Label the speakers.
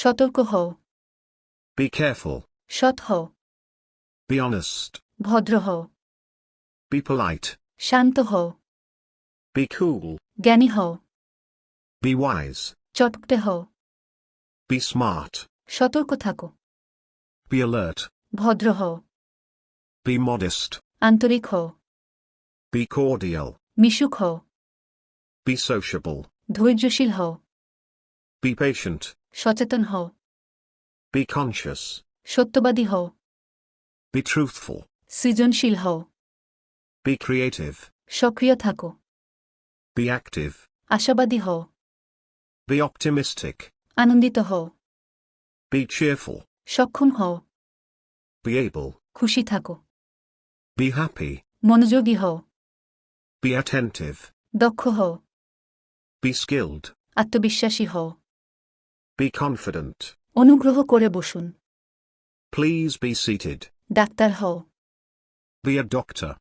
Speaker 1: সতর্ক হও।
Speaker 2: Be careful.
Speaker 1: সৎ হও।
Speaker 2: Be honest.
Speaker 1: ভদ্র হও।
Speaker 2: Be polite.
Speaker 1: শান্ত হও।
Speaker 2: Be cool.
Speaker 1: জ্ঞানী হও।
Speaker 2: Be wise.
Speaker 1: চটপটে হও।
Speaker 2: Be smart.
Speaker 1: সতর্ক থাকো।
Speaker 2: Be alert.
Speaker 1: ভদ্র হও।
Speaker 2: Be modest.
Speaker 1: আন্তরিক হও।
Speaker 2: Be cordial.
Speaker 1: মিশুক হও।
Speaker 2: Be sociable.
Speaker 1: ধৈর্যশীল হও।
Speaker 2: Be patient.
Speaker 1: সচেতন হও।
Speaker 2: Be conscious.
Speaker 1: সত্যবাদী হও।
Speaker 2: Be truthful.
Speaker 1: সৃজনশীল হও।
Speaker 2: Be creative.
Speaker 1: সক্রিয় থাকো।
Speaker 2: Be active.
Speaker 1: আশাবাদী হও।
Speaker 2: Be optimistic.
Speaker 1: আনন্দিত হও।
Speaker 2: Be cheerful.
Speaker 1: সক্ষম হও।
Speaker 2: Be able.
Speaker 1: খুশি থাকো।
Speaker 2: Be happy.
Speaker 1: মনোযোগী হও।
Speaker 2: Be attentive.
Speaker 1: দক্ষ হও।
Speaker 2: Be skilled.
Speaker 1: আত্মবিশ্বাসী হও।
Speaker 2: Be confident.
Speaker 1: অনুগ্রহ করে বসুন।
Speaker 2: Please be seated.
Speaker 1: ডাক্তার হও।
Speaker 2: Be a doctor.